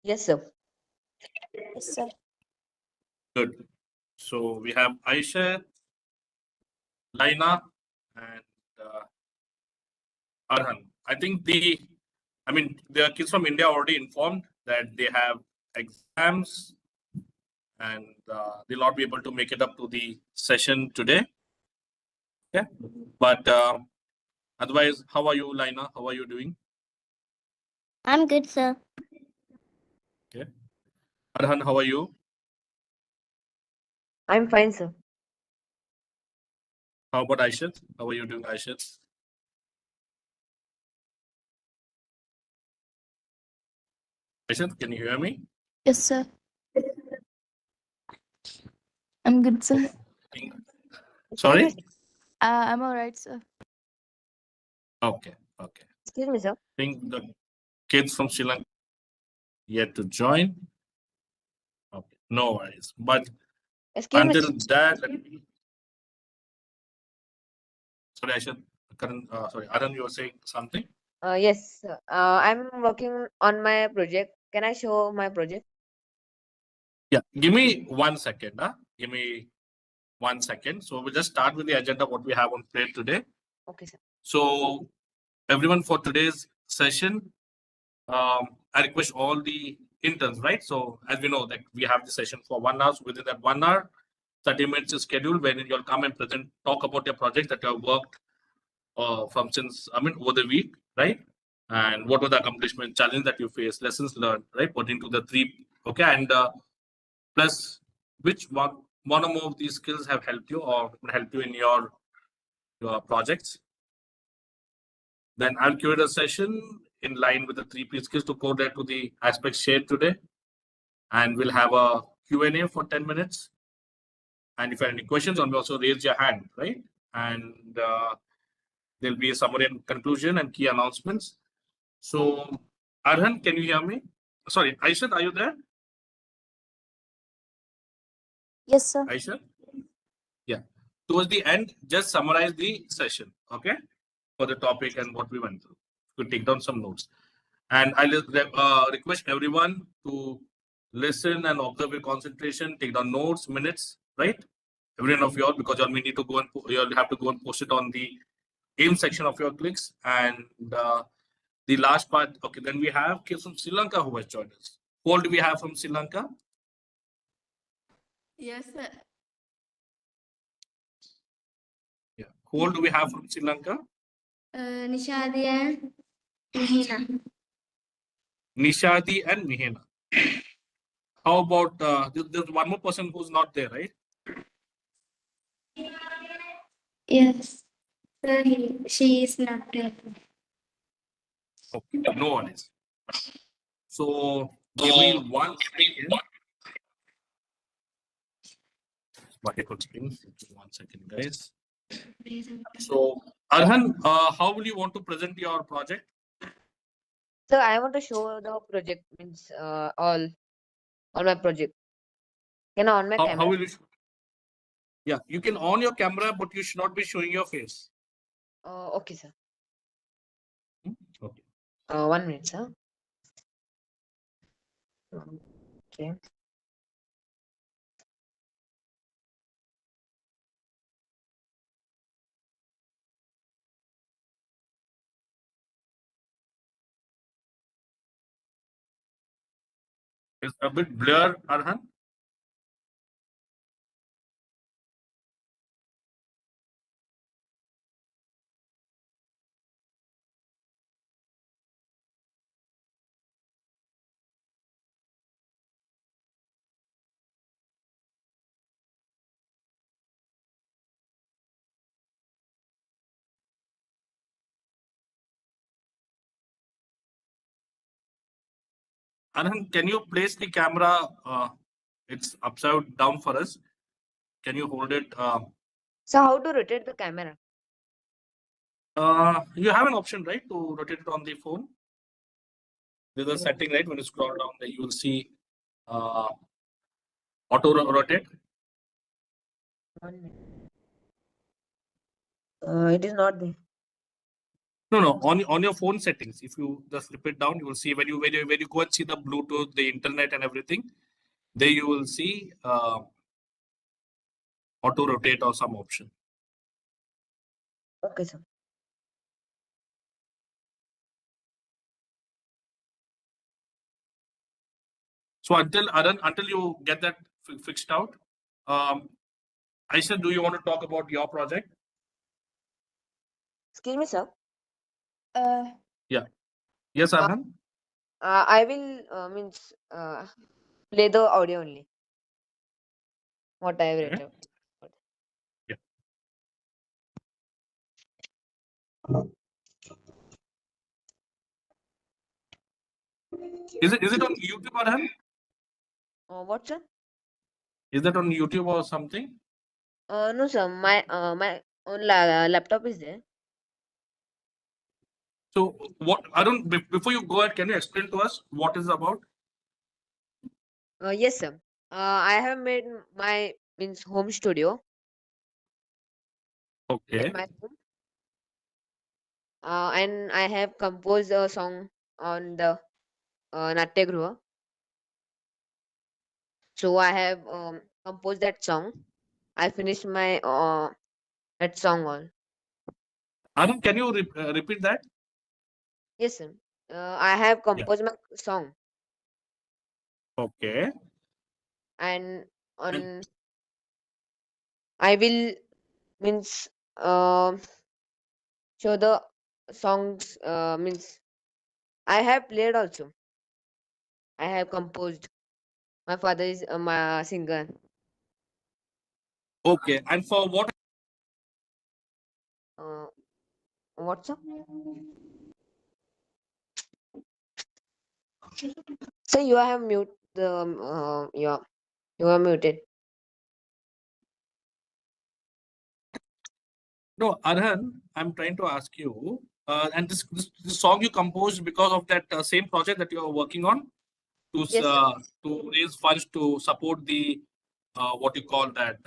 Yes, sir. Yes, sir. Good. So we have Aisha, Laina, and Arhan. The kids from India already informed that they have exams and they'll not be able to make it up to the session today. Okay. But otherwise, how are you, Laina? How are you doing? I'm good, sir. Okay. Arhan, how are you? I'm fine, sir. How about Aisha? How are you doing, Aisha? Aisha, can you hear me? Yes, sir. I'm good, sir. Sorry? I'm all right, sir. Okay. Okay. Excuse me, sir. I think the kids from Sri Lanka yet to join. Okay. No worries. But Excuse me. until that, sorry, Aisha. Sorry, Arhan, you were saying something? Yes, sir. I'm working on my project. Can I show my project? Yeah. Give me 1 second. Give me 1 second. So we'll just start with the agenda, what we have on plate today. Okay, sir. So everyone, for today's session, I request all the interns, right? So as we know that we have the session for 1 hour. So within that 1 hour, 30 minutes is scheduled wherein you'll come and talk about your project that you have worked over the week, right? And what were the accomplishment, challenge that you faced, lessons learned, right? Putting to the three, okay, and plus which one or more of these skills have helped you or helped you in your projects. Then I'll curate a session in line with the 3 P skills to correlate to the aspects shared today. And we'll have a Q&A for 10 minutes. And if you have any questions, also raise your hand, right? And there'll be a summary and conclusion and key announcements. So, Arhan, can you hear me? Sorry, Aisha, are you there? Yes, sir. Aisha? Yeah. Towards the end, just summarize the session, okay? For the topic and what we went through. You take down some notes. And I'll request everyone to listen and observe with concentration, take down notes, minutes, right? Every one of you all, because you all may need to go and you'll have to go and post it on the aim section of your clicks. And the last part, okay, then we have kids from Sri Lanka who has joined us. Who all do we have from Sri Lanka? Yes, sir. Yeah. Who all do we have from Sri Lanka? Nishadi and Nihina. Nishadi and Mihena. How about there's one more person who's not there, right? Yes, sir. She is not there. Okay, no one is. So give me 1 second. But it could spring. 1 second, guys. So Arhan, how will you want to present your project? So I want to show the project, means all my project. Can I on my How camera? will you? Yeah, you can on your camera, but you should not be showing your face. Okay, sir. Okay. 1 minute, sir. Okay. It's a bit blur, Arhan. Arhan, can you place the camera? It's upside down for us. Can you hold it? So how to rotate the camera? You have an option, right, to rotate it on the phone. There's a Yeah. setting, right? When you scroll down, there you will see auto rotate. 1 minute. It is not there. No, on your phone settings. If you just flip it down, you will see when you go and see the Bluetooth, the internet, and everything. There you will see auto rotate or some option. Okay, sir. So until you get that fixed out, Aisha, do you want to talk about your project? Excuse me, sir. Uh, Yeah. Yes, Arhan. I will means play the audio only. What I have Okay. written. Yeah. Is it on YouTube, Arhan? What, sir? Is that on YouTube or something? No, sir. My own laptop is there. So what Arun, before you go ahead, can you explain to us what is about? Yes, sir. I have made my means home studio in Okay. my home, and I have composed a song on the Natya Gruha. So I have composed that song. I finished my that song all. Arun, can you repeat that? Yes, sir. I have Yeah. composed my song, Okay. and And on I will means show the songs means I have played also. I have composed. My father is my singer. okay. And for what? Uh, what's up? So you have mute the you are muted. No, Arhan, I'm trying to ask you. And this song you composed because of that same project that you are working on to Yes, sir. to raise funds to support the what you call that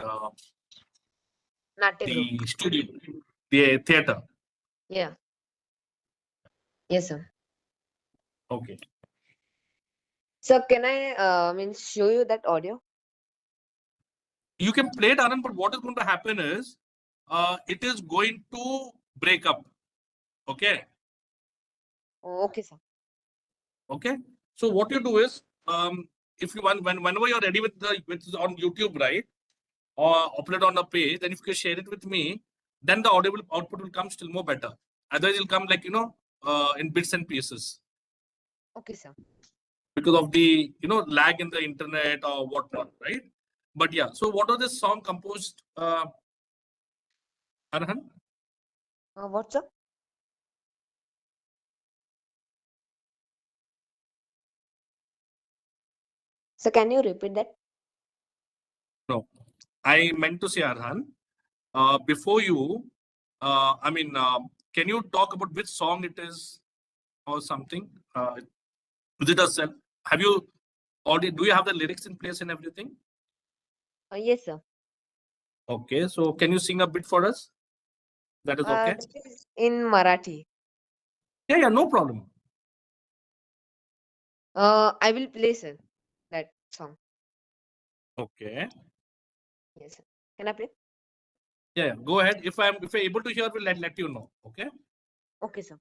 Natya Group. the studio, the theater. Yeah. Yes, sir. Okay. So can I means show you that audio? You can play it, Anand, but what is going to happen is it is going to break up. Okay. Oh, okay, sir. Okay. So what you do is if you want whenever you're ready with the with on YouTube, right? Or upload on a page, then if you can share it with me, then the audio output will come still more better. Otherwise, it'll come like in bits and pieces Okay, sir. because of the lag in the internet or whatnot, right? But yeah, so what was this song composed, Arhan? What's up? So can you repeat that? No, I meant to say Arhan. Before you, I mean, can you talk about which song it is or something? Is it a self? Have you already? Do you have the lyrics in place and everything? Yes, sir. Okay, so can you sing a bit for us? That is okay. That is in Marathi. Yeah, no problem. I will play, sir, that song. Okay. Yes, sir. Can I play? Yeah, go ahead. If I'm able to hear, we'll let you know. Okay. Okay, sir.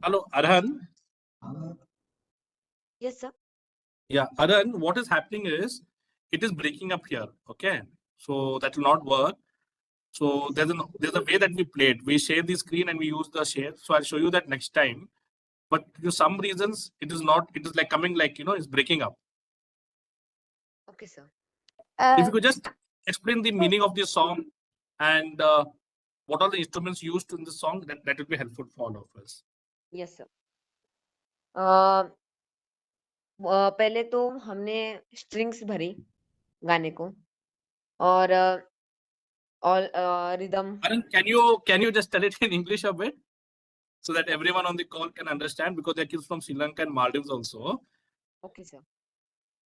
Hello, Arhan. Yes, sir. Yeah, Arhan. What is happening is it is breaking up here. Okay, so that will not work. So there's a way that we play it. We share the screen and we use the share. So I'll show you that next time. But to some reasons, it is not. It is like coming like it's breaking up. Okay, sir. If uh, you could just explain the meaning of the song and what are the instruments used in the song, that would be helpful for all of us. Yes, sir. पहले तो हमने strings भरी गाने को और rhythm Arun, can you just tell it in English a bit so that everyone on the call can understand, because there are kids from Sri Lanka and Maldives also. okay sir.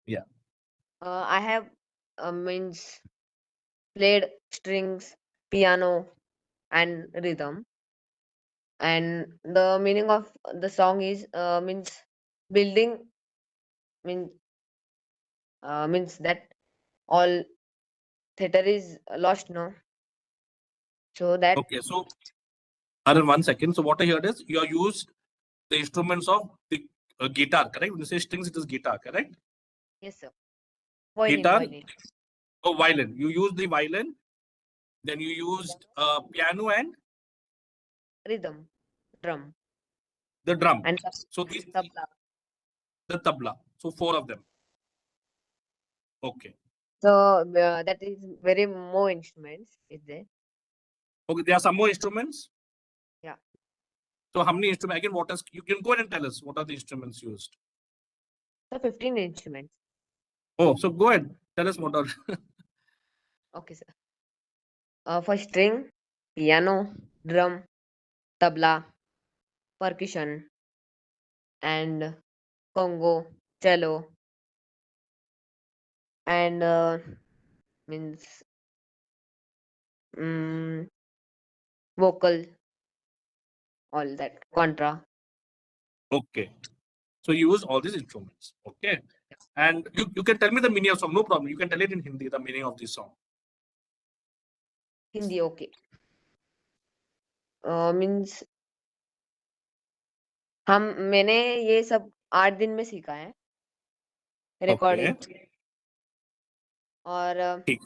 Yeah. I have means played strings, piano and rhythm, and the meaning of the song is means building mean means that all theater is lost no, so that Okay. So, Arun, 1 second. So, what I heard is you used the instruments of the guitar, correct? When you say strings, it is guitar, correct? yes sir, violin Guitar violin or violin. You used the violin, then you used piano and rhythm, drum the drum. and So, these tabla. the tabla. So, four of them. Okay. So that is very more instruments is there. Okay. There are some more instruments. Yeah. So, how many instruments? Again, what is, you can go ahead and tell us what are the instruments used. So 15 instruments. Oh, so go ahead. Tell us what are. Okay, sir. For string, piano, drum, tabla, percussion, and congo, cello, and means mm, vocal, all that contra. Okay. So you use all these instruments. Okay. And you can tell me the meaning of song, no problem. You can tell it in Hindi, the meaning of this song. Hindi okay. Means मैंने ये सब 8 दिन में सीखा है Okay. Recording और ठीक.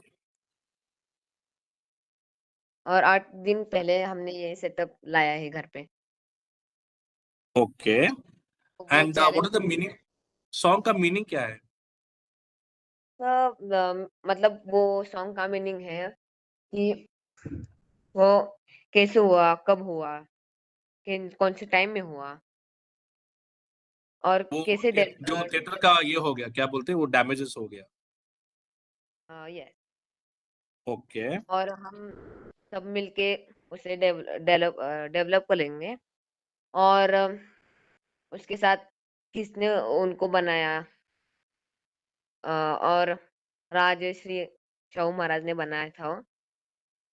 8 दिन पहले हमने ये सेटअप लाया है घर पे. Okay. तो वो And what is challenge the meaning? Song का meaning क्या है? मतलब वो सॉन्ग का मीनिंग है कि वो कैसे हुआ, कब हुआ, कौन से टाइम में हुआ और वो कैसे जो थिएटर का ये हो गया, क्या बोलते हैं, वो डैमेजेस हो गया. ये Okay. और हम सब मिलके उसे डेवलप कर लेंगे और उसके साथ किसने उनको बनाया और राजश्री शाहू महाराज ने बनाया था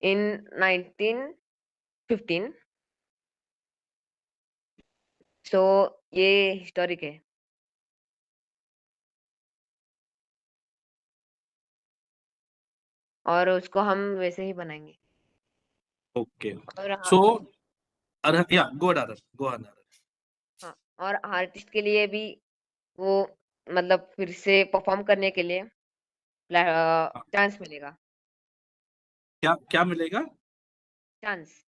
इन 1915. सो ये हिस्टोरिक है और उसको हम वैसे ही बनाएंगे. Okay. और So, yeah, go ahead, Arun. Go ahead, Arun. हाँ, और आर्टिस्ट के लिए भी वो मतलब फिर से परफॉर्म करने के लिए चांस मिलेगा. क्या मिलेगा? Chance.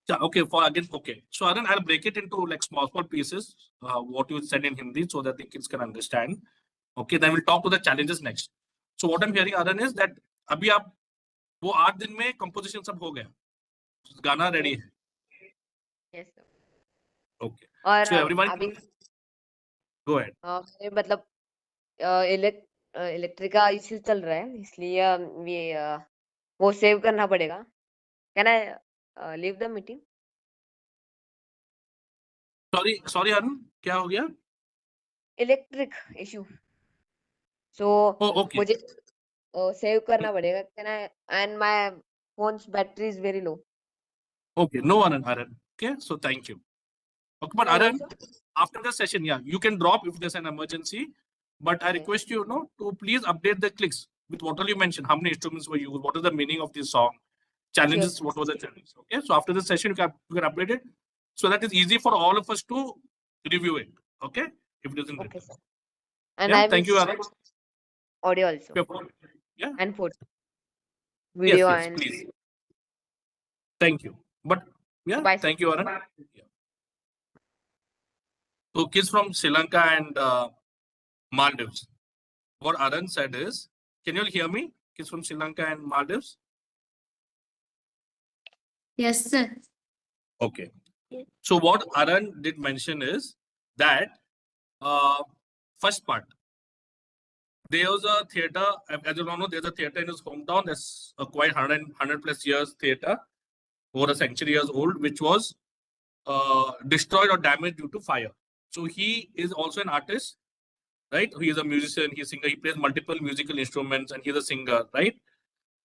Yeah, okay, for again, okay. So Arun, I'll break it into like small pieces, what you said in Hindi, so that the kids can understand. Okay, then we'll talk to the challenges next. So what I'm hearing, Arun, is that अभी आप वो 8 दिन में composition सब हो गया, गाना ready है. यस. Okay. और So everyone, अभी go ahead. मतलब इलेक्ट्रिक का इश्यू चल रहा है इसलिए ये वो सेव करना पड़ेगा. Can I leave the meeting? Sorry, Arun, क्या हो गया? Electric issue. So Oh, okay. मुझे सेव करना पड़ेगा. Can I and my phone's battery is very low. Okay, no, Arun. Okay, so thank you. Okay, but Can I go, Arun, sir? after the session, yeah, you can drop if there's an emergency. But I Okay. request you, to please update the clicks with what all you mentioned. How many instruments were used? What is the meaning of this song? Sure, Challenges. sir. What was the challenge? Okay. So after the session, you can update it, so that it's easy for all of us to review it. Okay. If it isn't Okay, written. sir. And Yeah. I will Thank you, Arun. audio also Yeah. and photo, Yes. video Yes. and Please. Thank you. But yeah. bye, sir. Thank you, Arun. Yeah. So kids from Sri Lanka and Maldives. What Arun said is, can you all hear me? Kids from Sri Lanka and Maldives. Yes, sir. Okay. So what Arun did mention is that first part, there was a theater, as you all know, there's a theater in his hometown. That's a quite 100 plus years theater, over a century years old, which was destroyed or damaged due to fire. So he is also an artist, right? He is a musician, he's a singer, he plays multiple musical instruments, and he's a singer, right?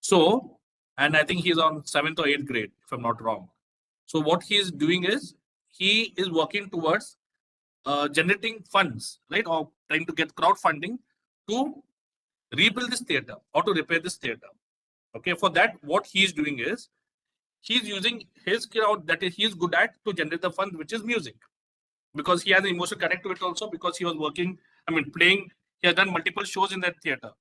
So, and I think he's on 7th or 8th grade, if I'm not wrong. So what he is doing is, he is working towards generating funds, right? Or trying to get crowdfunding to rebuild this theater or to repair this theater. Okay, for that, what he's doing is, he's using his skill that he's good at to generate the fund, which is music, because he has an emotional connect to it also, because he was working, playing, he has done multiple shows in that theater.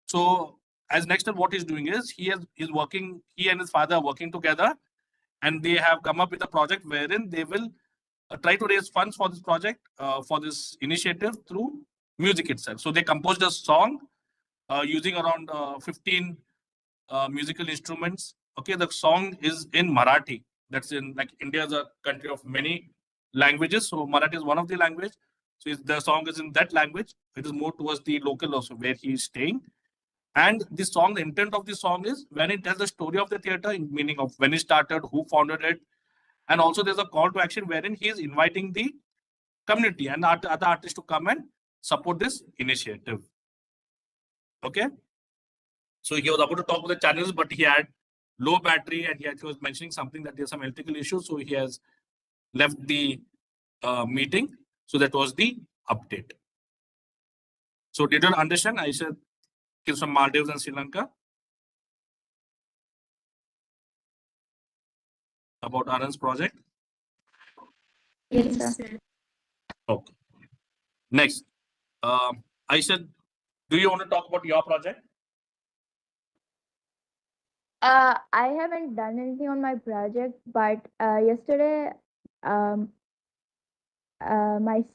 So as next step, what he's doing is, he and his father are working together, and they have come up with a project wherein they will try to raise funds for this project, for this initiative, through music itself. So they composed a song using around 15 musical instruments. Okay, the song is in Marathi. That's in, like, India is a country of many languages, so Marathi is one of the language. So the song is in that language. It is more towards the local also where he is staying. And the song, the intent of the song is, when it tells the story of the theater, in meaning of when it started, who founded it, and also there's a call to action wherein he is inviting the community and other artists to come and support this initiative. Okay. So he was about to talk about the channels, but he had low battery, and he was mentioning something that there's some electrical issues. So he has left the meeting. So that was the update. So did you understand? I said he's from Maldives and Sri Lanka. About Arun's project. Yes, sir. Okay. Next, I said, do you want to talk about your project? I haven't done anything on my project, but yesterday, my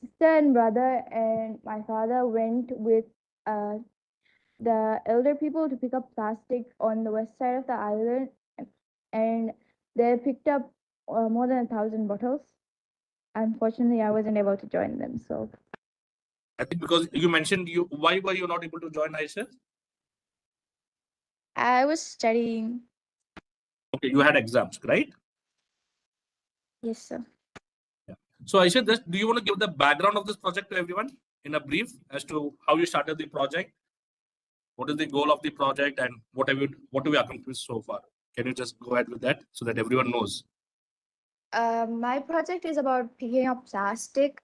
sister and brother and my father went with the elder people to pick up plastic on the west side of the island, and they picked up more than 1,000 bottles. Unfortunately, I wasn't able to join them. So I think because you mentioned why were you not able to join, I said? I was studying. Okay, you had exams, right? Yes, sir. Yeah. So I said, do you want to give the background of this project to everyone in a brief as to how you started the project? What is the goal of the project, and what have we accomplished so far? Can you just go ahead with that so that everyone knows? My project is about picking up plastic,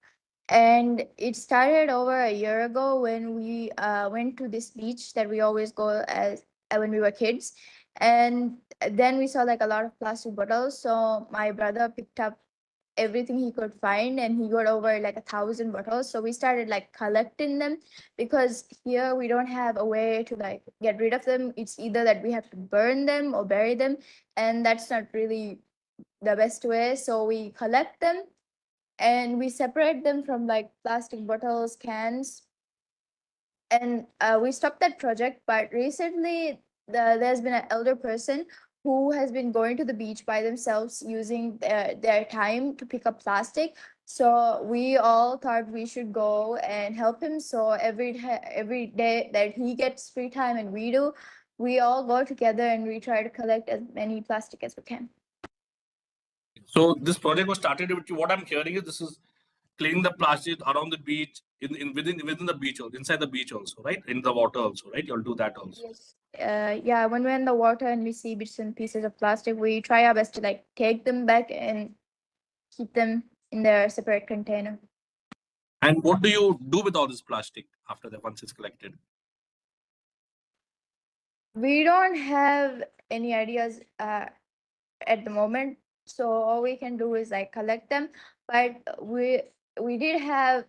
and it started over a year ago when we went to this beach that we always go as when we were kids, and then we saw like a lot of plastic bottles. So my brother picked up everything he could find, and he got over like 1,000 bottles. So we started like collecting them, because here we don't have a way to like get rid of them. It's either that we have to burn them or bury them, and that's not really the best way. So we collect them and we separate them from like plastic bottles, cans, and we stopped that project. But recently, there's been an elder person who has been going to the beach by themselves using their time to pick up plastic. So we all thought we should go and help him. So every day that he gets free time and we do, we all go together and we try to collect as many plastic as we can. So this project was started with you. What I'm hearing is, this is cleaning the plastic around the beach, within the beach, also inside the beach also, right? In the water also, right? You'll do that also. Yes. Yeah, when we're in the water and we see bits and pieces of plastic, we try our best to like take them back and keep them in their separate container. And what do you do with all this plastic after that, once it's collected? We don't have any ideas at the moment, so all we can do is like collect them. But we did have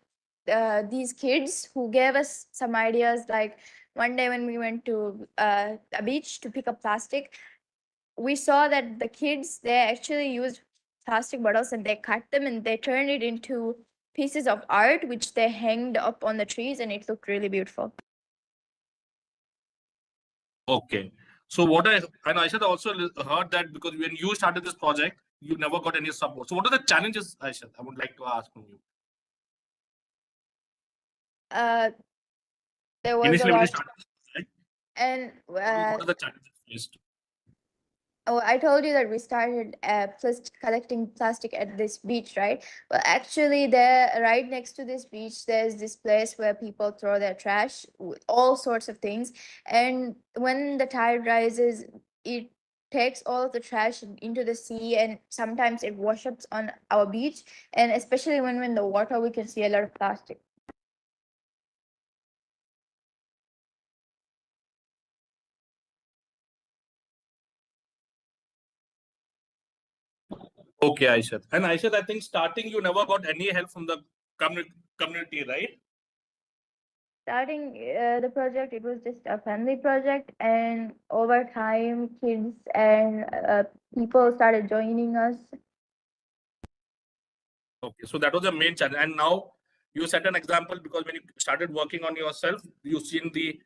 these kids who gave us some ideas. Like one day when we went to a beach to pick up plastic, we saw that the kids, they actually used plastic bottles and they cut them and they turned it into pieces of art, which they hanged up on the trees, and it looked really beautiful. Okay. So I should also heard that because when you started this project, you never got any support. So what are the challenges, Aishad? I would like to ask from you. there was a Initially, when you lot, started, right? and What are the challenges faced? oh, I told you that we started collecting plastic at this beach, right? Well, actually, there, right next to this beach, there's this place where people throw their trash, with all sorts of things. And when the tide rises, it takes all of the trash into the sea, and sometimes it washes up on our beach. And especially when we're in the water, we can see a lot of plastic. Okay, Aishat. And Aishat, I think starting you never got any help from the community, right? Starting the project, it was just a family project, and over time, kids and people started joining us. Okay, so that was the main challenge. And now you set an example because when you started working on yourself, you've seen the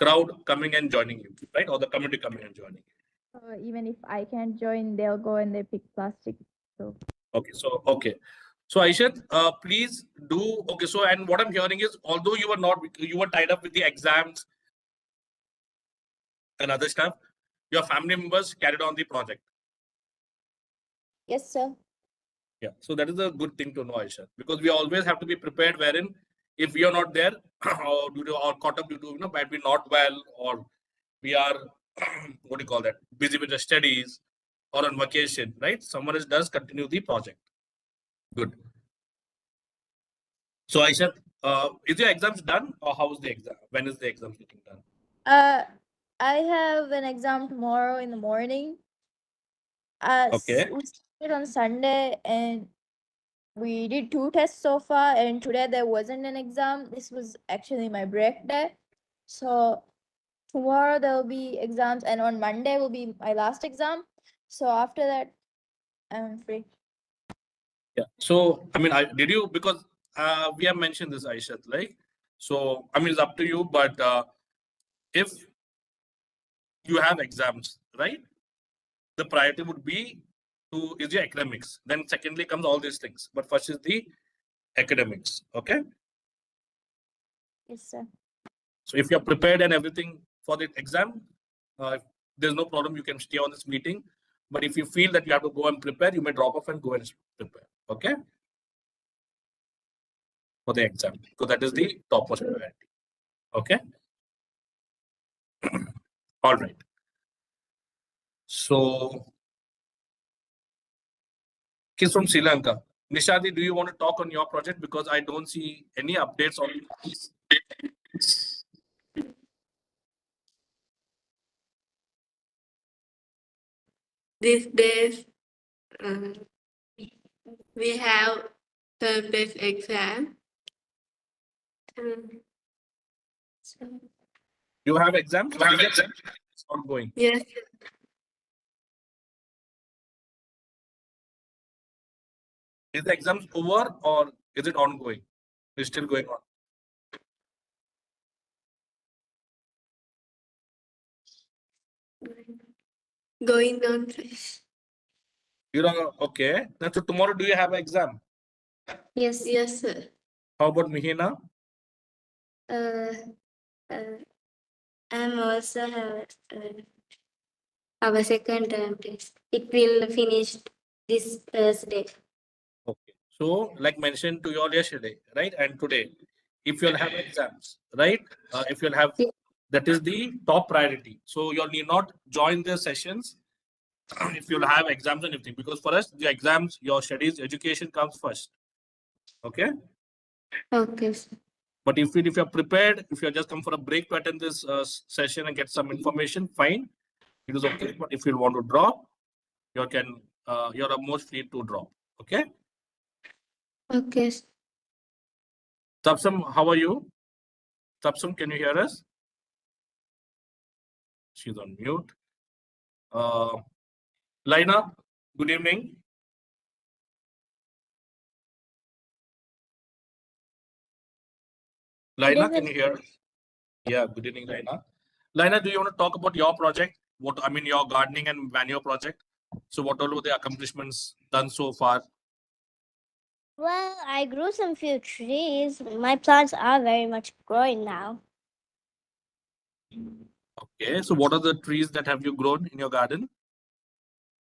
crowd coming and joining you, right? Or the community coming and joining you. Even if I can't join, they'll go and they pick plastic. So Okay. So Aishat, please do. Okay, so and what I'm hearing is, although you were tied up with the exams and other stuff, your family members carried on the project. yes, sir. Yeah. So that is a good thing to know, Aishat, because we always have to be prepared. Wherein, if we are not there, or caught up due to might be not well, or we are what do you call that, busy with the studies or on vacation, right? Someone else does continue the project. Good. So Aishat, is your exams done, or how is the exam? When is the exams getting done? Uh, I have an exam tomorrow in the morning. Okay. We started on Sunday, and we did 2 tests so far. And today there wasn't an exam. This was actually my break day. So tomorrow there will be exams, and on Monday will be my last exam. So after that, I'm free. Yeah. So I mean, did you, because we have mentioned this, Aishat, like, so I mean, it's up to you, but if you have exams, right? The priority would be to is your academics. Then secondly comes all these things. But first is the academics. Okay. Yes, sir. So if you're prepared and everything for the exam, if there's no problem, you can stay on this meeting. But if you feel that you have to go and prepare, you may drop off and go and prepare. Okay. For the exam. So that is the topmost priority. Okay. All right. So he's from Sri Lanka. Nishadi, do you want to talk on your project? Because I don't see any updates on this. These days, uh, we have term-based exam. So, You have exams? Is it ongoing? yes, Is the exams over or is it ongoing? It's still going on. going on. You know, okay. Then so tomorrow, do you have an exam? Yes, yes, sir. How about Mihina? Uh, uh, I'm also have our second term test. It will finish this Thursday. Okay. So, like mentioned to you all yesterday, right? And today, if you'll have exams, right? If you'll have, that is the top priority. So, you all need not join the sessions if you'll have exams and everything, because for us, the exams, your studies, education comes first. Okay. Okay, sir. But if you're prepared, if you're just come for a break to attend this session and get some information, fine, it is okay. But if you want to drop, you can you're most free to drop. Okay. Okay, sir. Tapsam, how are you? Tapsam, can you hear us? She's on mute. Laina, good evening. Laina, can you hear us? Yeah, good evening, Laina. Laina, do you want to talk about your project? What I mean, your gardening and manure project. So, what all were the accomplishments done so far? Well, I grew some few trees. My plants are very much growing now. Okay, so what are the trees that have you grown in your garden?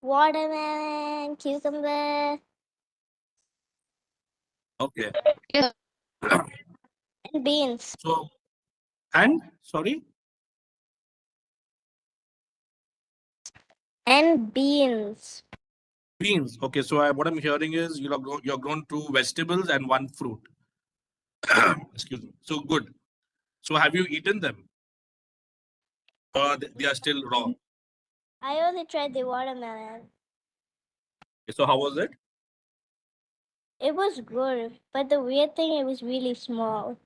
Watermelon, cucumber, Okay. Yes. and beans. So, and sorry, And beans. beans. Okay, so what I'm hearing is you're grown two vegetables and one fruit. Excuse me. So good. So have you eaten them? They are still raw. I only tried the watermelon. So how was it? It was good, but the weird thing, it was really small.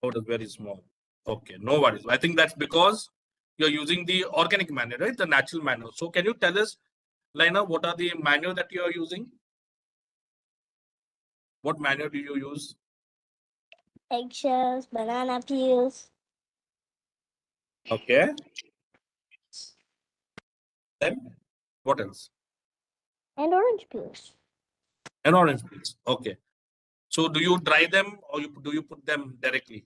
Oh, it was very small. Okay, no worries. I think that's because you're using the organic manure, right? The natural manure. So can you tell us, Lina, what are the manure that you are using? What manure do you use? Eggshells, banana peels, Okay. Then what else? and orange peels. And orange peels. Okay. So do you dry them or do you put them directly?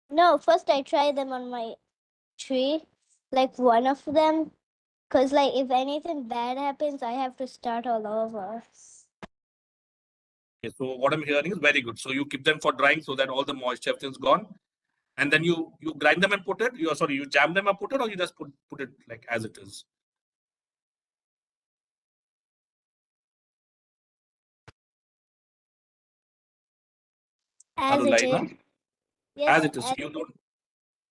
No, first I tried them on my tree, like one of them, because like if anything bad happens, I have to start all over. Okay, so what I'm hearing is very good. So you keep them for drying so that all the moisture everything's gone, and then you grind them and put it. You jam them and put it, or you just put it like as it is. As Hello, it Laila. is. Yes, As it is.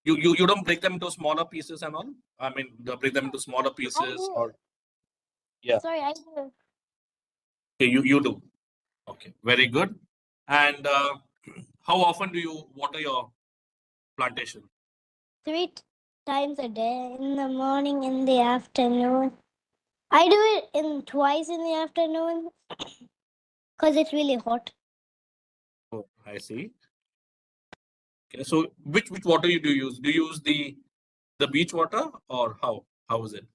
You don't break them into smaller pieces and all. I mean, break them into smaller I pieces do. or yeah. Sorry, I do. Okay, you do. Okay, very good. And how often do you water your plantation? Times a day, in the morning, in the afternoon. I do it in twice in the afternoon because it's really hot. Oh, I see. Okay, so which water you do you use? Do you use the beach water or how? How is it?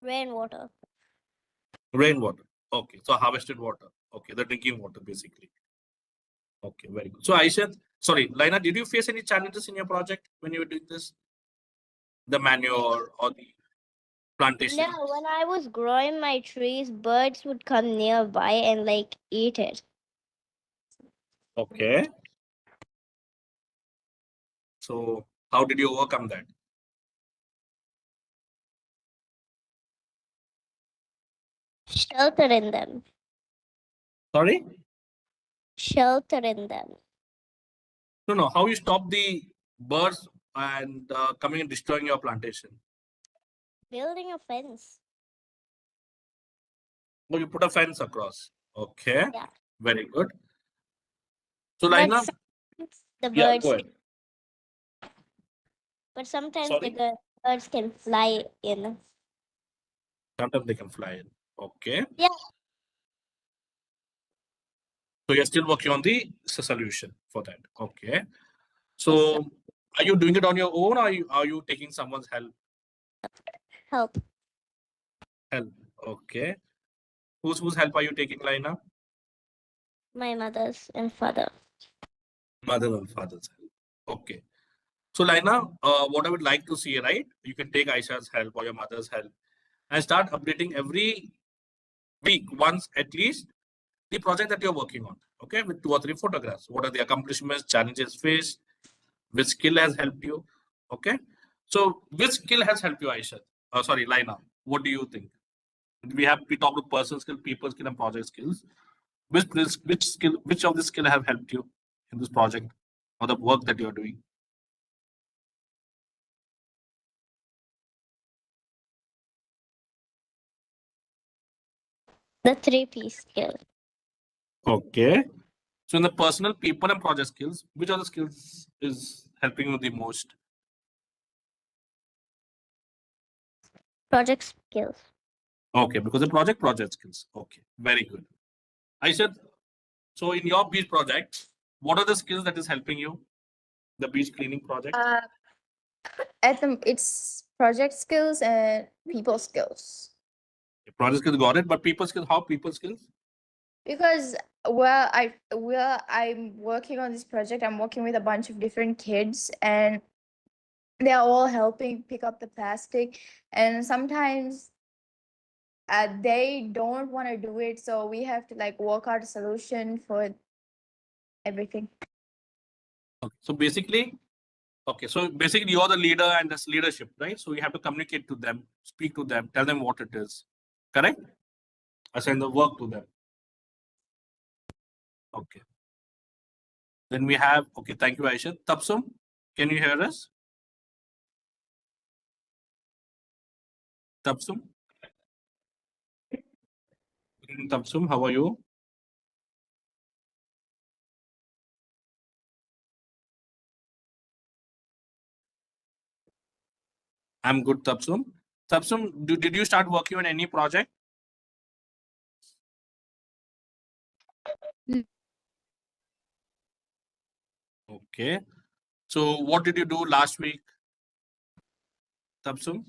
Rainwater. Rainwater. Okay, so harvested water. Okay, the drinking water basically. Okay, very good. So Aisha, sorry, Lina, did you face any challenges in your project when you were doing this? The manure or the plantation? No, when I was growing my trees, birds would come nearby and like eat it. Okay. So how did you overcome that? Shelter in them. Sorry? Shelter in them. No, no. How you stop the birds and coming and destroying your plantation? Building a fence. Oh, you put a fence across. Okay. Yeah. Very good. So But Lina, sometimes the yeah, birds go ahead. but sometimes Sorry? birds can fly in. Sometimes they can fly in. Okay. Yeah. So you're still working on the solution for that. Okay. Yes, sir. So are you doing it on your own or are you taking someone's Help. help? Okay. Whose help are you taking, Lina? My mother's and father. Mother and father's help. Okay. So Lina, what I would like to see, right? You can take Aisha's help or your mother's help and start updating every week, once at least, the project that you're working on. Okay, with 2 or 3 photographs. What are the accomplishments, challenges faced? Which skill has helped you? Okay. So which skill has helped you, Aisha? Sorry, Lina. What do you think? We talked about person skill, people skill, and project skills. Which of the skill have helped you in this project or the work that you're doing? The 3P skill. Okay. So in the personal, people, and project skills, which of the skills is helping you the most? Project skills. Okay, because the project skills. Okay, very good. I said, so in your beach project, what are the skills that is helping you? The beach cleaning project. It's project skills and people skills. Project skills got it, but people skills, how people skills? Because I'm working on this project. I'm working with a bunch of different kids, and they're all helping pick up the plastic. And sometimes they don't want to do it, so we have to like work out a solution for everything. Okay. So basically, you're the leader and that's leadership, right? So you have to communicate to them, speak to them, tell them what it is. Correct? Assign the work to them. Okay. Then we have, okay, thank you, Aisha. Tapsum, can you hear us? Tapsum? Tapsum, how are you? I'm good, Tapsum. Tapsum, did you start working on any project? Okay. So what did you do last week, Tapsum?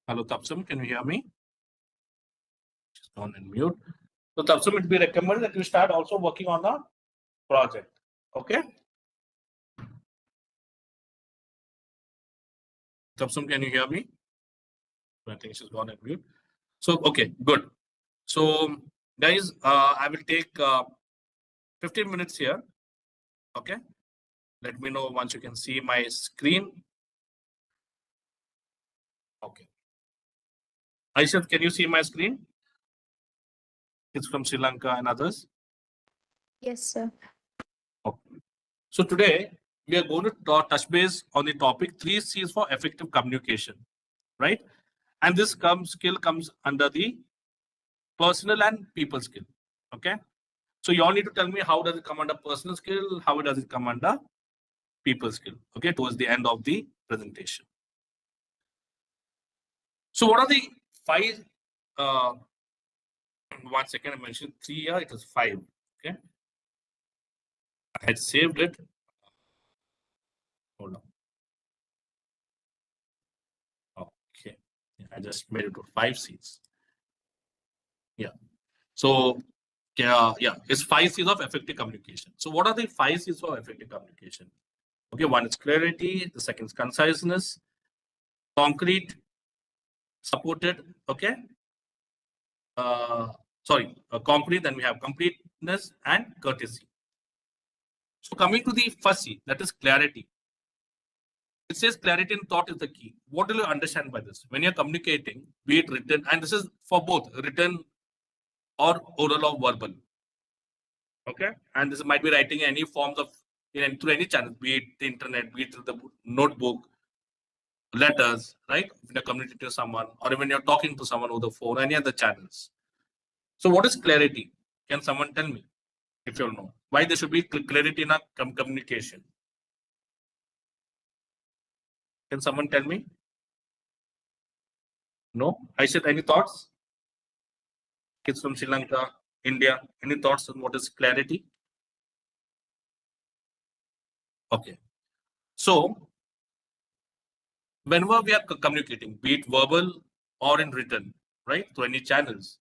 Hello, Tapsum, can you hear me? Just on and mute. So Tapsum, it would be recommended that you start also working on a project. Okay. Tapsum, can you hear me? I think she's gone and mute. So, okay, good. So, guys, I will take 15 minutes here. Okay. Let me know once you can see my screen. Okay. Aisha, can you see my screen? It's from Sri Lanka and others. Yes, sir. Okay. So today we are going to touch base on the topic 3 C's for effective communication, right? And this skill comes under the personal and people skill. Okay. So you all need to tell me how does it come under personal skill, how does it come under people skill, okay, towards the end of the presentation. So what are the 5, 1 second, I mentioned 3 here, it was 5, okay. I had saved it. Hold on. Okay. I just made it to 5 C's. Yeah. So yeah, it's 5 C's of effective communication. So what are the 5 C's of effective communication? Okay, one is clarity, the second is conciseness, concrete, supported, okay. Concrete, then we have completeness and courtesy. So coming to the first C, that is clarity. It says clarity in thought is the key. What do you understand by this? When you're communicating, be it written, and this is for both written or oral or verbal. Okay, and this might be writing any forms of through any channel, be it the internet, be it through the notebook, letters, right? When you're communicating to someone, or when you're talking to someone over the phone, any other channels. So what is clarity? Can someone tell me, if you know, why there should be clarity in our communication? Can someone tell me? No? I said, any thoughts? Kids from Sri Lanka, India, any thoughts on what is clarity? Okay. So, whenever we are communicating, be it verbal or in written, right, through any channels,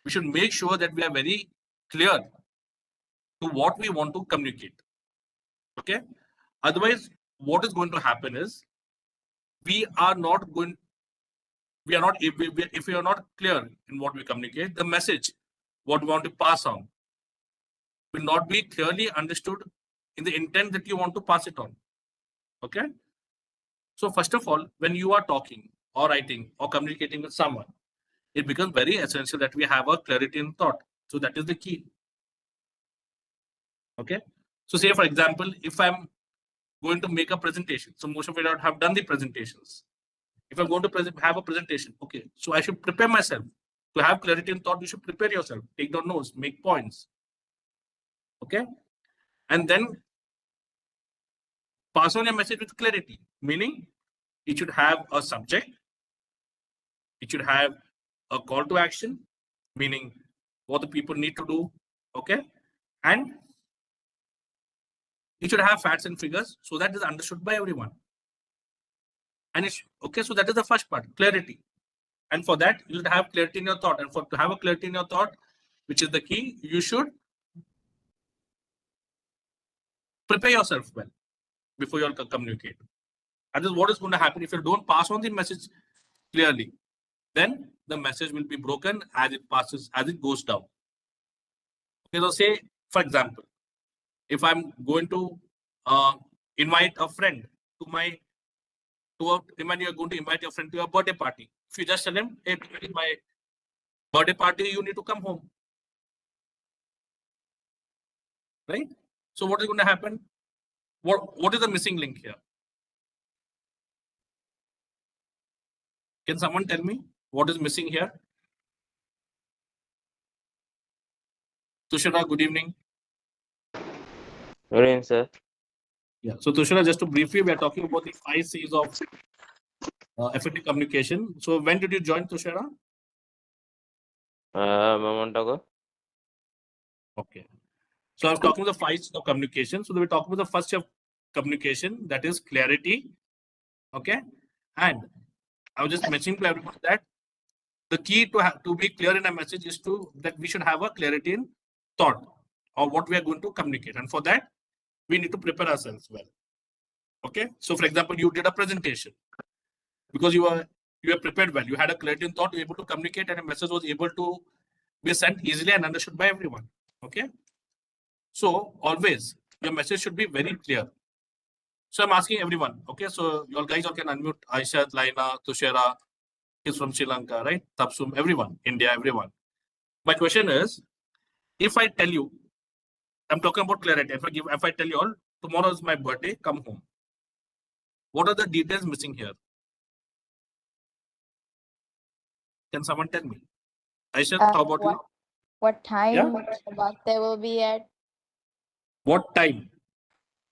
we should make sure that we are very clear to what we want to communicate. Okay. Otherwise, what is going to happen is if we are not clear in what we communicate, the message, what we want to pass on, will not be clearly understood in the intent that you want to pass it on. Okay. So first of all, when you are talking or writing or communicating with someone, it becomes very essential that we have a clarity in thought. So that is the key. Okay. So say, for example, if I'm going to make a presentation, so most of you have done the presentations. If I'm going to have a presentation, okay, so I should prepare myself. To have clarity in thought, you should prepare yourself, take down notes, make points. Okay. And then pass on your message with clarity, meaning it should have a subject, it should have a call to action, meaning what the people need to do. Okay. And it should have facts and figures so that is understood by everyone. And it's okay. So that is the first part, clarity. And for that, you should have clarity in your thought. And to have a clarity in your thought, which is the key, you should prepare yourself well before you communicate. And this is what is going to happen if you don't pass on the message clearly. Then the message will be broken as it passes, as it goes down. Okay, so say, for example, if I'm going to invite a friend to my when you're going to invite your friend to your birthday party, if you just tell him, hey, it's my birthday party, you need to come home. Right? So what is going to happen? What is the missing link here? Can someone tell me what is missing here? Tushara, good evening. Good evening, sir. Yeah. So Tushara, just to brief you, we are talking about the 5 C's of effective communication. So when did you join, Tushara? A moment ago. Okay. So I was talking about the 5 C's of communication. So we're talking about the first of communication, that is clarity. Okay. And I was just mentioning to everyone that the key to be clear in a message is that we should have a clarity in thought or what we are going to communicate. And for that, we need to prepare ourselves well. Okay. So for example, you did a presentation because you were prepared well. You had a clarity in thought, you were able to communicate, and a message was able to be sent easily and understood by everyone. Okay. So always your message should be very clear. So I'm asking everyone. Okay. So you all guys all can unmute Aisha, Laina, Tushara, kids from Sri Lanka, right? Tapsum, everyone, India, everyone. My question is, if I tell you, I'm talking about clarity. If I tell you all, tomorrow is my birthday, come home. What are the details missing here? Can someone tell me? Aisha, how about you? What time Yeah? the birthday will be at? What time?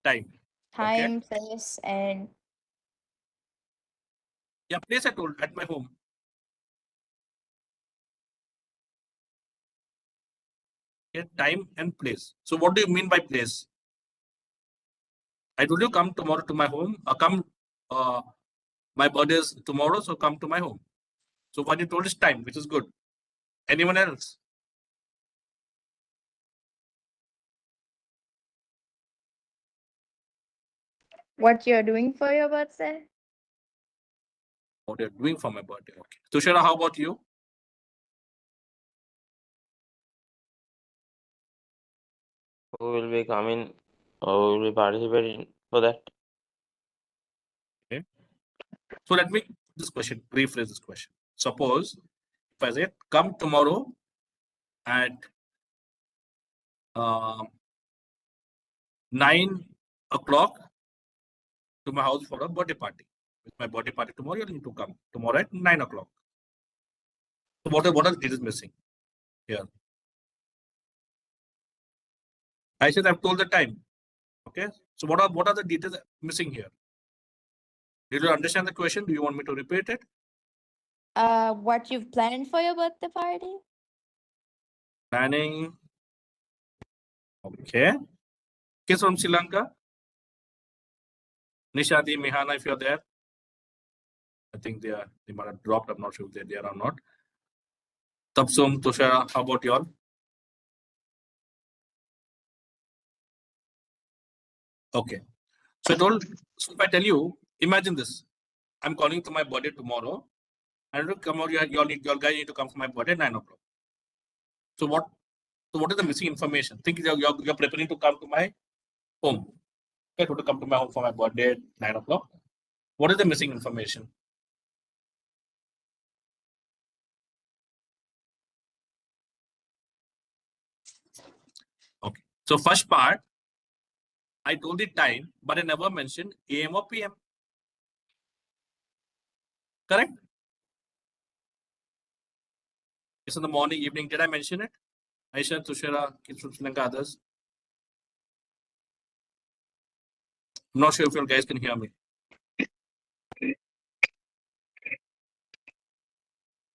Time. Time, place, and Yeah, place I told at my home. Okay, time and place. So what do you mean by place? I told you come tomorrow to my home. My birthday is tomorrow, so come to my home. So what you told is time, which is good. Anyone else? what you're doing for your birthday? What you're doing for my birthday? Okay. Tushara, how about you? Who will be coming or will be participating for that? Okay. So let me rephrase this question. Suppose if I say come tomorrow at 9 o'clock to my house for a birthday party. It's my birthday party tomorrow. You need to come tomorrow at 9 o'clock. So what are the details missing here? I said I've told the time. Okay. So what are the details missing here? Did you understand the question? Do you want me to repeat it? What you've planned for your birthday party? Planning. Okay. Kids from Sri Lanka. Nishadi, Mihana, if you're there. I think they might have dropped. I'm not sure if they're there or not. Tapsum, Tushara, how about y'all? Okay. So if I tell you, imagine this. I'm calling to my birthday tomorrow. And come out, your guys need to come for my birthday at 9 o'clock. So what is the missing information? Think you're preparing to come to my home. Okay, to come to my home for my birthday at 9 o'clock. What is the missing information? Okay. So first part, I told the time, but I never mentioned AM or PM. Correct? It's in the morning, evening. Did I mention it? Aisha, Tushara, kids from Sri Lanka, others. I'm not sure if you guys can hear me.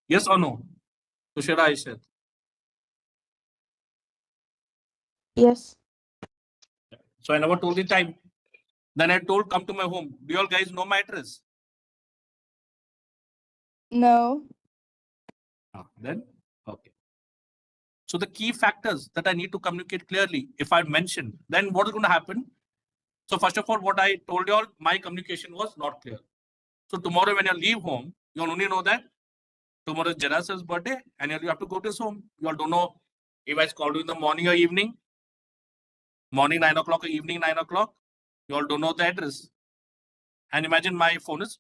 Yes or no? Tushara, Aisha. Yes. So I never told the time. Then I told come to my home. Do you all guys know my address? No. Then, okay. So the key factors that I need to communicate clearly, if I mention, then what is going to happen? So first of all, what I told you all, my communication was not clear. So tomorrow when you leave home, you only know that tomorrow is Janas's birthday and you have to go to his home. You all don't know if I called you in the morning or evening, morning 9 o'clock or evening 9 o'clock. You all don't know the address. And imagine my phone is,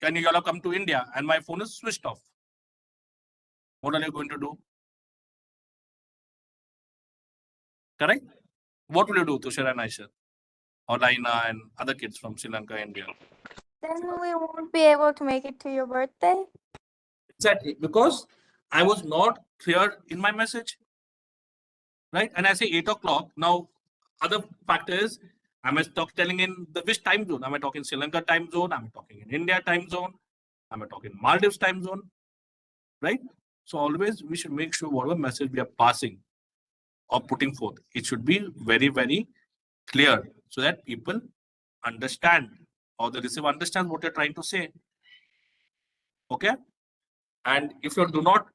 and you all have come to India and my phone is switched off. What are you going to do? Correct? What will you do, Tushar and Aisha? Or Laina and other kids from Sri Lanka, India? Then we won't be able to make it to your birthday. Exactly, because I was not clear in my message, right? And I say 8 o'clock. Now, other factor is, am I telling in the which time zone? Am I talking Sri Lanka time zone? Am I talking in India time zone? Am I talking Maldives time zone? Right? So always we should make sure whatever message we are passing or putting forth, it should be very, very clear so that people understand or the receiver understands what you're trying to say. Okay? And if you do not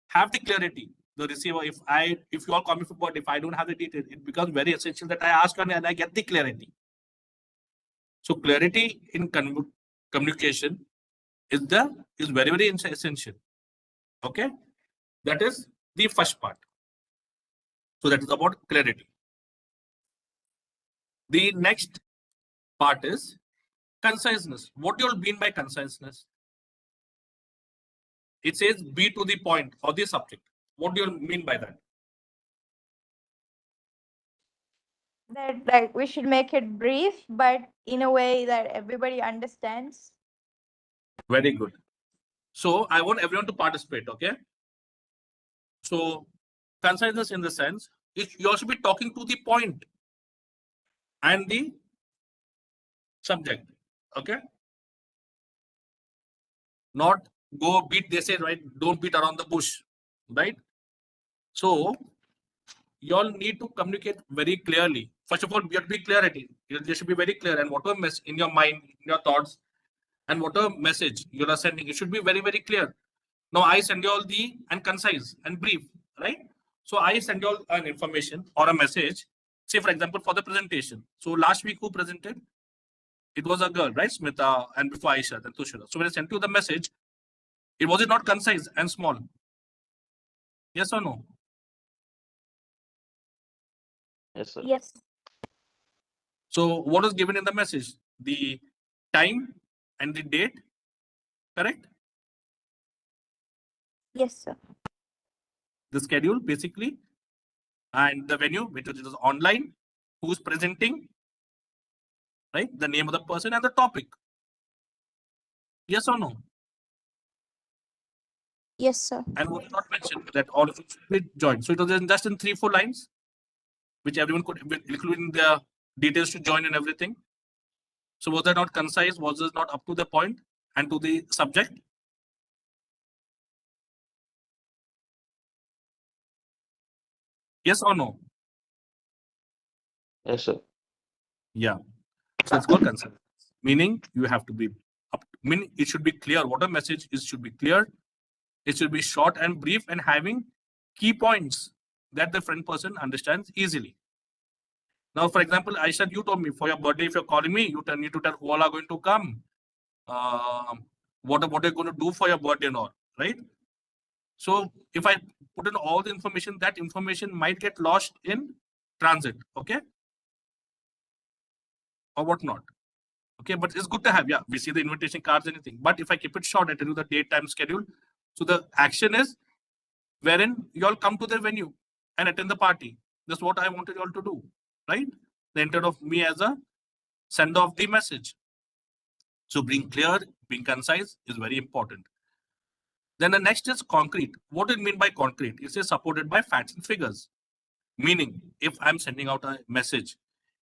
have the clarity, the receiver, if you all call me for what, if I don't have the detail, it becomes very essential that I ask and I get the clarity. So clarity in communication is very, very essential. Okay? That is the first part. So that is about clarity. The next part is conciseness. What do you all mean by conciseness? It says be to the point or the subject. What do you all mean by that? That like we should make it brief, but in a way that everybody understands. Very good. So I want everyone to participate, okay? So conciseness in the sense, you all should be talking to the point and the subject, okay? Not go beat, they say, right? Don't beat around the bush, right? So you all need to communicate very clearly. First of all, you have to be clarity. You should be very clear, and whatever mess in your mind, in your thoughts, and whatever message you are sending, it should be very, very clear. Now I send you all the and concise and brief, right? So I send you all an information or a message. Say for example for the presentation. So last week who presented? It was a girl, right? Smita, and before Aisha, then Tushara. So when I sent you the message, was it not concise and small? Yes or no? Yes, sir. Yes. So what was given in the message? The time and the date, correct? Yes, sir. The schedule basically, and the venue, which is online, who's presenting, right? The name of the person and the topic. Yes or no? Yes, sir. And was not mentioned that all of it should be joined. So it was just in 3-4 lines, which everyone could, including the details to join and everything. So was that not concise? Was this not up to the point and to the subject? Yes or no? Yes, sir. Yeah. So it's called concise. Meaning you have to be up. Meaning it should be clear. What a message is should be clear. It should be short and brief and having key points that the front person understands easily. Now, for example, Aisha, you told me for your birthday, if you're calling me, you need to tell who all are going to come. What are you going to do for your birthday and all, right? So if I put in all the information, that information might get lost in transit, okay? Or whatnot. Okay, but it's good to have, yeah, we see the invitation cards, anything. But if I keep it short, I tell you the date, time, schedule. So the action is wherein you all come to the venue and attend the party. That's what I wanted you all to do, right? The intent of me as a sender of the message. So being clear, being concise is very important. Then the next is concrete. What do you mean by concrete? It is supported by facts and figures. Meaning, if I'm sending out a message,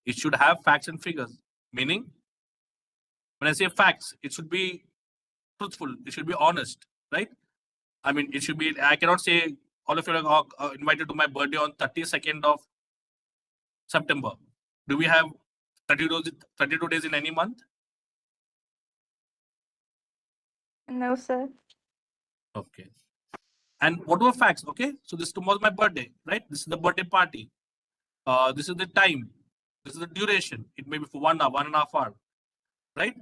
it should have facts and figures. Meaning, when I say facts, it should be truthful. It should be honest, right? I mean, it should be, I cannot say all of you are invited to my birthday on 32nd of September. Do we have 32 days in any month? No, sir. Okay. And whatever facts, okay? So this tomorrow's my birthday, right? This is the birthday party. This is the time. This is the duration. It may be for 1 hour, 1.5 hours, right?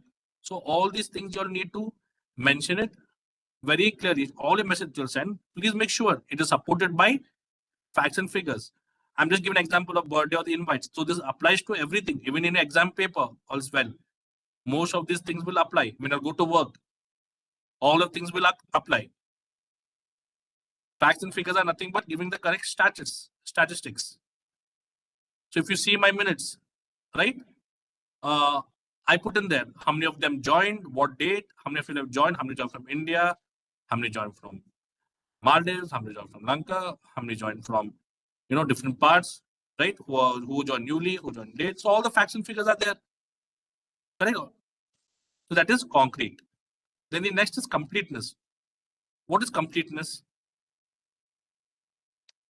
So all these things you'll need to mention it very clearly. All your message you'll send, please make sure it is supported by facts and figures. I'm just giving an example of birthday or the invites. So this applies to everything, even in an exam paper as well. Most of these things will apply. When I go to work, all of things will apply. Facts and figures are nothing but giving the correct statistics. So if you see my minutes, right? I put in there how many of them joined, what date, how many of you have joined, how many joined from India, how many joined from Maldives, how many joined from Lanka, how many joined from different parts, right? Who joined newly, who joined late. So all the facts and figures are there. Correct? So that is concrete. Then the next is completeness. What is completeness?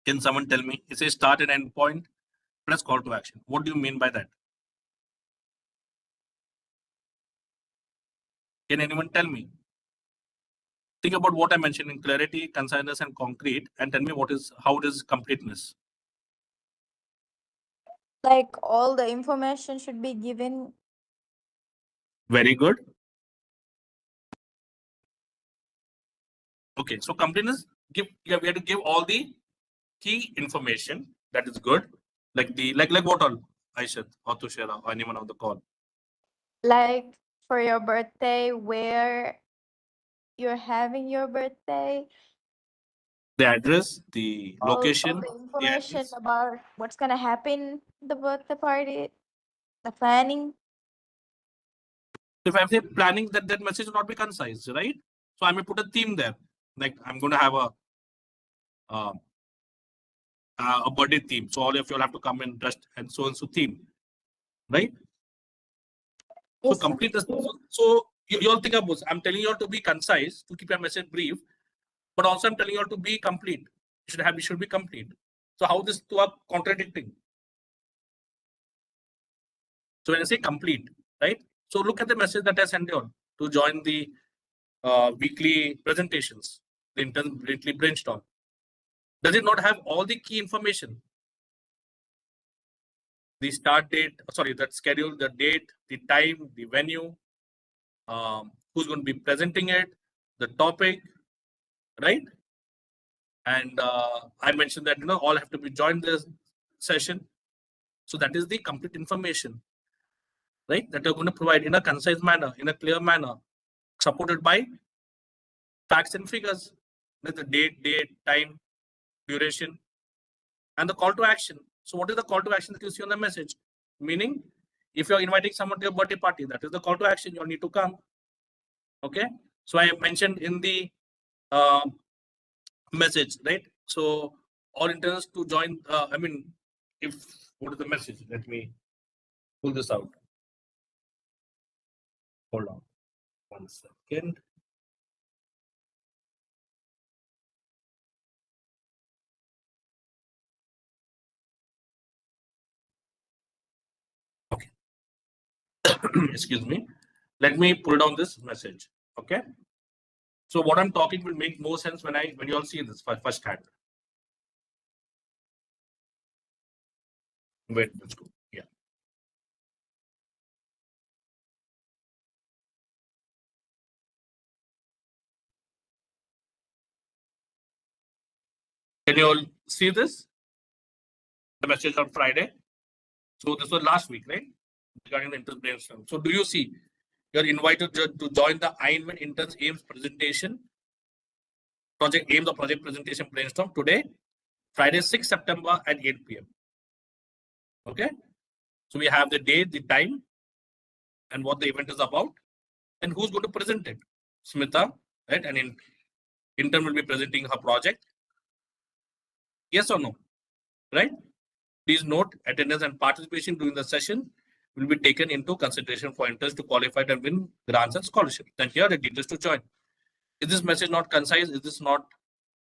Can someone tell me? It says start and end point plus call to action. What do you mean by that? Can anyone tell me? Think about what I mentioned in clarity, conciseness, and concrete, and tell me how it is completeness. Like all the information should be given. Very good. Okay, so completeness, we have to give all the key information. That is good. Like what all, Aishat or Tushara or anyone on the call. Like for your birthday, where you're having your birthday, The address, the all location, the the information address. about what's gonna happen the birthday party, the planning. If I say planning, that message will not be concise, right? So I may put a theme there. Like I'm going to have uh, a birthday theme. So all of you will have to come in dressed and so theme, right? So Yes, sir. complete this. So you all think about. I'm telling you all to be concise, to keep your message brief, but also I'm telling you all to be complete. You should be complete. So how these two are contradicting? So when I say complete, right? So look at the message that I sent you all to join the weekly presentations, the intern weekly brainstorm. Does it not have all the key information? The start date, sorry, that schedule, the date, the time, the venue, who's going to be presenting it, the topic, right? And I mentioned that all have to be joined this session. So that is the complete information, right? That you're going to provide in a concise manner, in a clear manner, supported by facts and figures, like the date, time, duration, and the call to action. So what is the call to action that you see on the message? Meaning, if you're inviting someone to your birthday party, that is the call to action. You all need to come. Okay. So I mentioned in the message, right? So all interns to join. What is the message? Let me pull this out. Hold on 1 second. Okay. Excuse me. Let me pull down this message. Okay. So what I'm talking will make more sense when you all see this first hand. Wait, let's go. Yeah. Can you all see this? The message on Friday. So this was last week, right? Regarding the interns brainstorm. So do you see? You're invited to join the iINVENT interns aims presentation, project aims or project presentation brainstorm today, Friday, 6 September at 8 p.m. Okay. So we have the date, the time, and what the event is about, and who's going to present it. Smita, right? And intern will be presenting her project. Yes or no? Right? Please note, attendance and participation during the session will be taken into consideration for interns to qualify and win grants and scholarships. Then here are the details to join. Is this message not concise? Is this not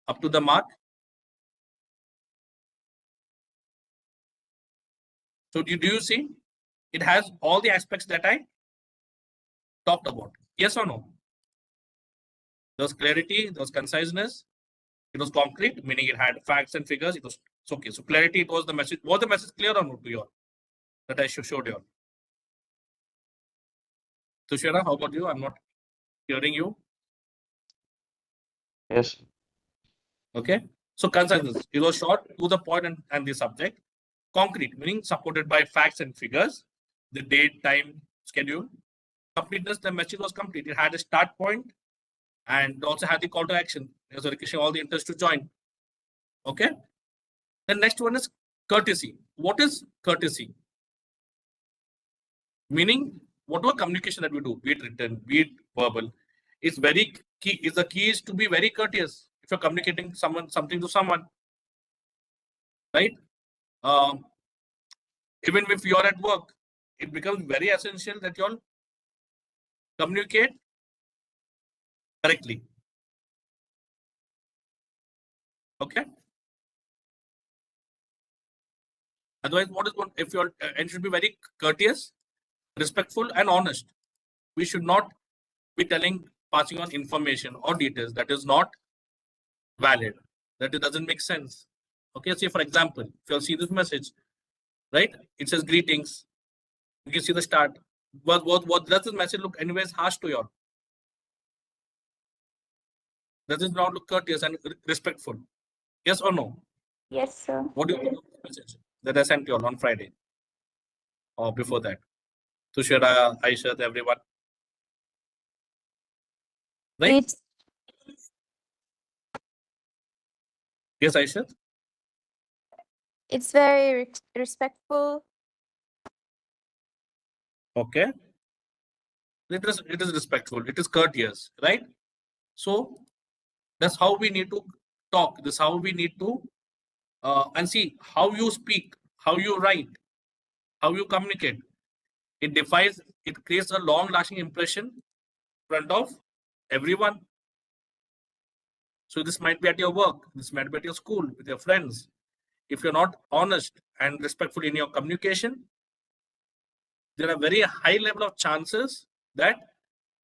up to the mark? So do you see? It has all the aspects that I talked about. Yes or no? There was clarity, there was conciseness, it was concrete, meaning it had facts and figures. It was okay. So clarity, it was the message. Was the message clear or not to you all? That I showed you all. Tushara, how about you? I'm not hearing you. Yes. Okay. So conciseness, it was short, to the point, and the subject. Concrete, meaning supported by facts and figures. The date, time, schedule. Completeness, the message was complete. It had a start point and also had the call to action. So requesting all the interest to join. Okay. The next one is courtesy. What is courtesy? Meaning, whatever communication that we do, be it written, be it verbal, is very key. Is the key is to be very courteous if you're communicating something to someone, right? Even if you're at work, it becomes very essential that you all communicate correctly. Okay. Otherwise, what is one? If you're and should be very courteous, respectful, and honest. We should not be passing on information or details that is not valid, that it doesn't make sense. Okay, say for example, if you'll see this message, right? It says greetings. You can see the start. What does this message look anyways harsh to you? Does it not look courteous and respectful? Yes or no? Yes, sir. What do you think of the message that I sent you all on Friday or before that? Tushara, Aisha, everyone. Right? Yes, Aisha. It's very respectful. Okay. It is respectful. It is courteous, right? So that's how we need to talk. This is how we need to and see how you speak, how you write, how you communicate. It creates a long-lasting impression in front of everyone. So this might be at your work, this might be at your school, with your friends. If you're not honest and respectful in your communication, there are very high level of chances that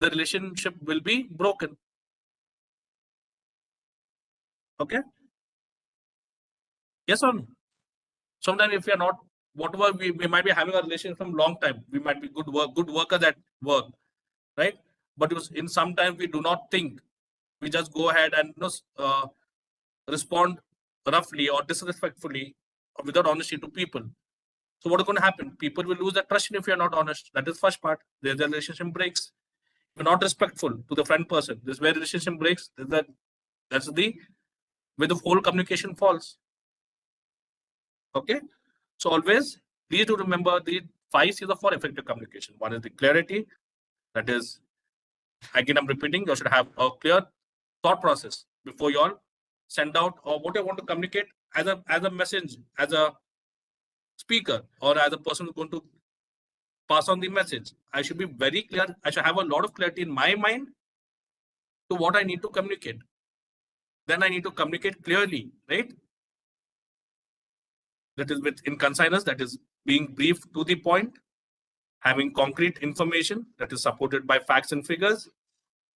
the relationship will be broken. Okay? Yes or no? Sometimes if we are not, whatever we might be having a relationship from long time, we might be good workers at work, right? But in sometimes we do not think. We just go ahead and respond roughly or disrespectfully or without honesty to people. So what is going to happen? People will lose their trust if you are not honest. That is the first part. The relationship breaks. You're not respectful to the friend person. This is where relationship breaks. That's where the whole communication falls. Okay. So always please do remember the 5 C's for effective communication. One is the clarity. That is, again, I'm repeating, you should have a clear thought process before you all send out or what you want to communicate as a message, as a speaker, or as a person who's going to pass on the message. I should be very clear. I should have a lot of clarity in my mind to what I need to communicate. Then I need to communicate clearly, right? That is in conciseness, that is being brief to the point, having concrete information that is supported by facts and figures.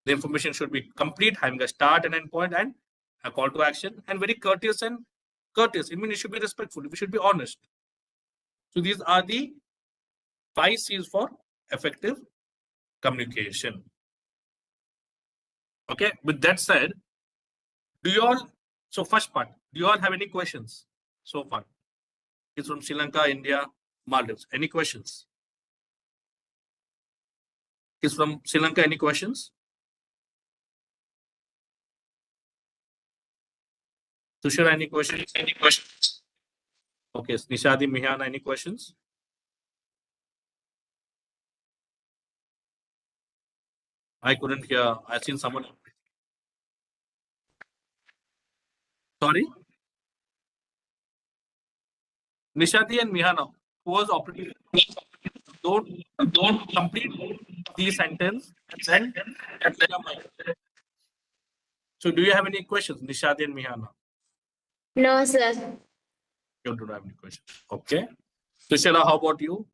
The information should be complete, having a start and end point and a call to action, and very courteous and courteous. I mean, it should be respectful. We should be honest. So these are the 5 C's for effective communication. Okay. With that said, so first part, do you all have any questions so far? It's from Sri Lanka, India, Maldives. Any questions? It's from Sri Lanka. Any questions? Tushar, any questions? Any questions? Okay. Nishadi, Mihana, any questions? I couldn't hear. I seen someone. Sorry? Nishadi and Mihana, who was operating, don't complete the sentence and then. So do you have any questions, Nishadi and Mihana? No, sir. You don't have any questions. Okay. Tushara, how about you?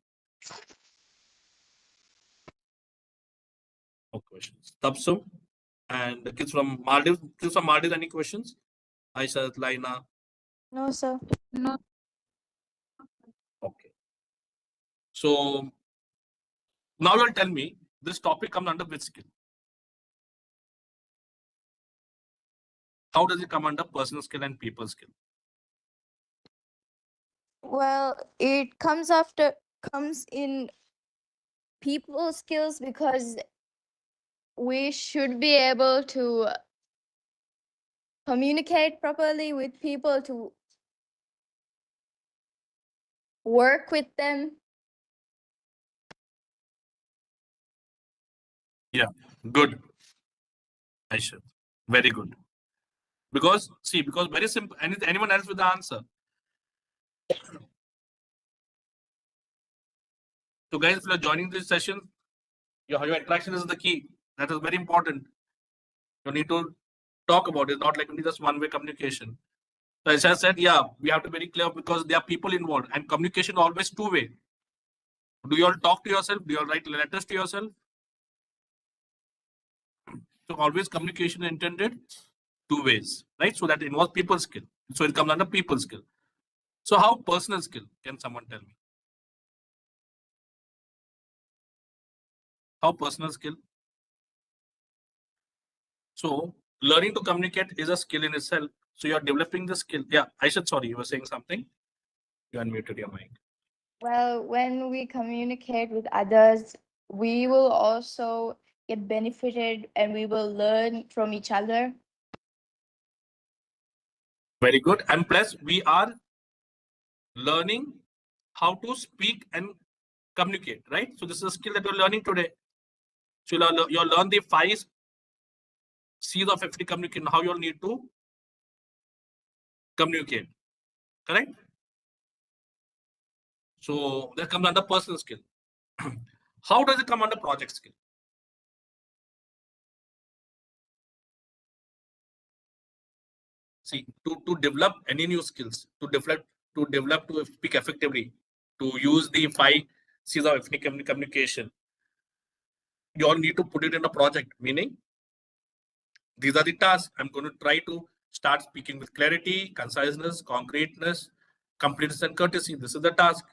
No questions. Tapsum, And kids from Maldives, any questions? Aisha, Laina. No, sir. No. Okay. So now you'll tell me this topic comes under which skill? How does it come under personal skill and people skill? Well, it comes in people skills because we should be able to communicate properly with people, to work with them. Yeah, good. Aisha, very good. Because very simple. Anyone else with the answer? So guys, if you're joining this session, your interaction is the key. That is very important. You need to talk about it, not like only just one-way communication. So as I said, yeah, we have to be very clear because there are people involved and communication always two-way. Do you all talk to yourself? Do you all write letters to yourself? So always communication intended two ways, right? So that involves people skill. So it comes under people skill. So how personal skill? Can someone tell me? How personal skill? So learning to communicate is a skill in itself. So you're developing the skill. Yeah, sorry, you were saying something. You unmuted your mic. Well, when we communicate with others, we will also get benefited and we will learn from each other. Very good. And plus, we are learning how to speak and communicate, right? So this is a skill that you're learning today. So you'll learn the 5 C's of effective communication, how you'll need to communicate, correct? So that comes under personal skill. How does it come under project skill? See, to develop any new skills, to speak effectively, to use the 5 C's of effective communication, you all need to put it in a project, meaning these are the tasks. I'm going to try to start speaking with clarity, conciseness, concreteness, completeness, and courtesy. This is the task.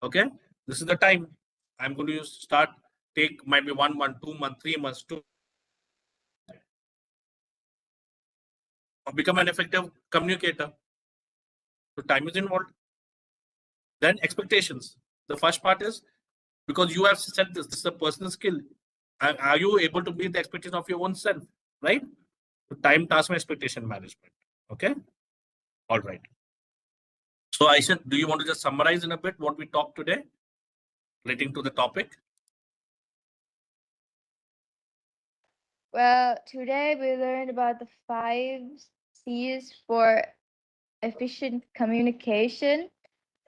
Okay, this is the time. I'm going to start. Take might be 1 month, 2 months, 3 months to become an effective communicator. So time is involved. Then expectations. The first part is because you have said this is a personal skill. Are you able to meet the expectation of your own self? Right? So time, task, and expectation management. Okay. All right. So Aisha, do you want to just summarize in a bit what we talked today relating to the topic? Well, today we learned about the 5 C's for efficient communication.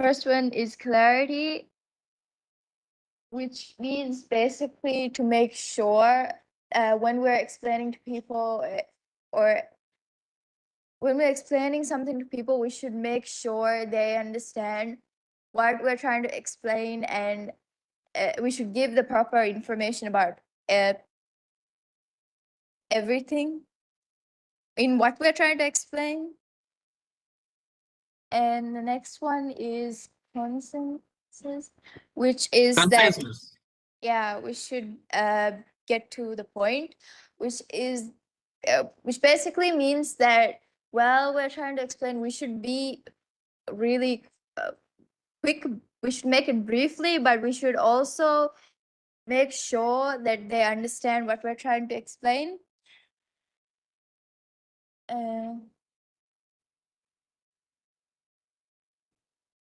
First one is clarity, which means basically to make sure when we're explaining to people or when we're explaining something to people, we should make sure they understand what we're trying to explain, and we should give the proper information about everything in what we're trying to explain. And the next one is consensus, which is that Conciseness. yeah, we should get to the point, which is which basically means that well, we're trying to explain, we should be really quick. We should make it briefly, but we should also make sure that they understand what we're trying to explain. The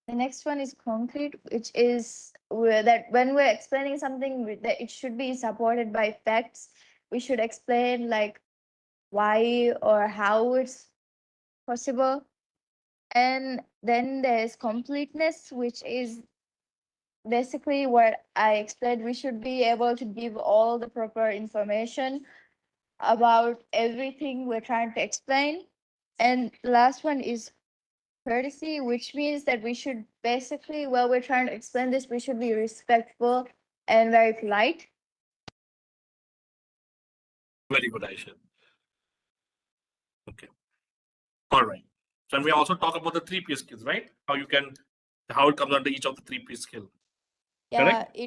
next one is concrete, which is that when we're explaining something, that it should be supported by facts. We should explain like why or how it's possible. And then there's completeness, which is basically what I explained. We should be able to give all the proper information about everything we're trying to explain. And the last one is courtesy, which means that we should basically, while we're trying to explain this, we should be respectful and very polite. Very good, Aisha. Okay. All right. So, and we also talk about the 3P skills, right? How it comes under each of the 3P skill. Yeah, Correct?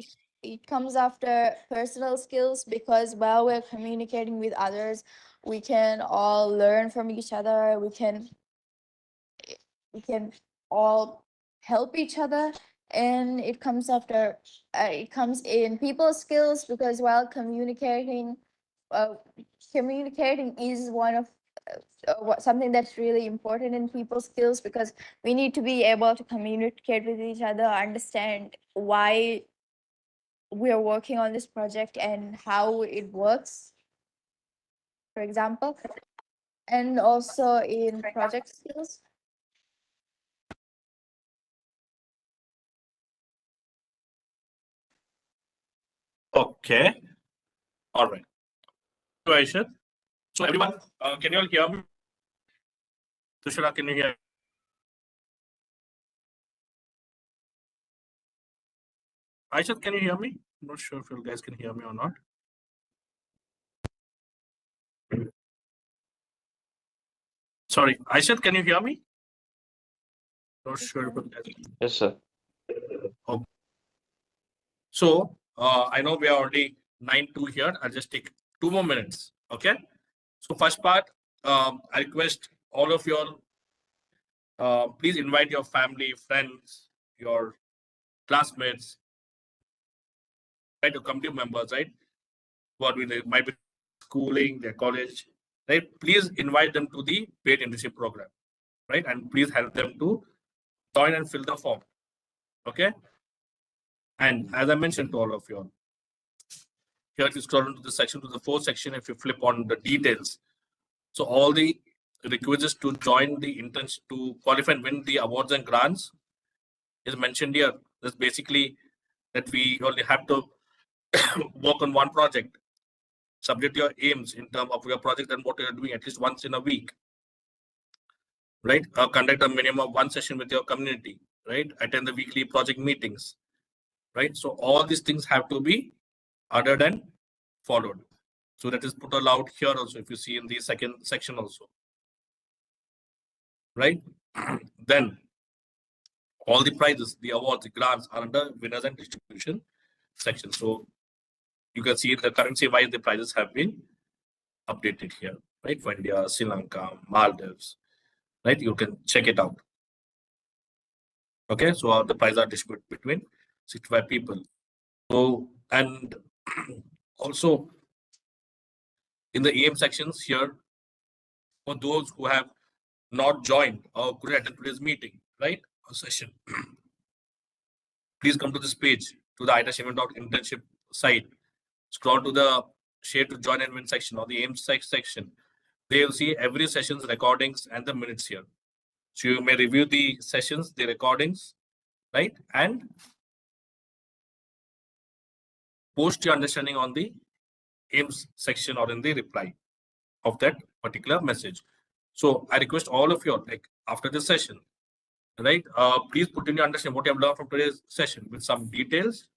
it comes after personal skills, because while we're communicating with others, we can all learn from each other. We can all help each other, and it comes after it comes in people skills, because while uh, communicating is one of something that's really important in people skills, because we need to be able to communicate with each other, understand why we're working on this project and how it works, for example, and also in project skills. Okay. All right. So, Aisha. So, everyone, can you all hear me? Tushara, can you hear? Aisha, can you hear me? I'm not sure if you guys can hear me or not. Sorry, Aisha, can you hear me? Not sure if you guys. Yes, sir. Okay. So, I know we are already 9:02 here. I'll just take 2 more minutes. Okay. So, first part, I request all of you all, please invite your family, friends, your classmates, right? Your community members, right? What we might be schooling, their college, right? Please invite them to the paid internship program, right? And please help them to join and fill the form. Okay. And as I mentioned to all of you all, here if you scroll into the section, to the fourth section, if you flip on the details, so all the requisites to join the internship, to qualify and win the awards and grants is mentioned here. That's basically that we only have to work on one project, subject your aims in terms of your project and what you're doing at least once in a week, right? Conduct a minimum of one session with your community, right? Attend the weekly project meetings, right? So all these things have to be uttered and followed. So that is put aloud here also, if you see in the second section also, right? Then all the prizes, the awards, the grants are under winners and distribution section. So you can see the currency wise the prizes have been updated here, right? For India, Sri Lanka, Maldives, right? You can check it out. Okay, so the prizes are distributed between 65 people. So, and also in the aim sections here, for those who have not joined or couldn't attend today's meeting, right? Or session, please come to this page, to the ideas+invention site. Scroll to the share to join and win section or the aim section. They will see every session's recordings and the minutes here. So you may review the sessions, the recordings, right? And post your understanding on the aims section or in the reply of that particular message. So I request all of you, like after this session, right? Please put in your understanding what you have learned from today's session with some details,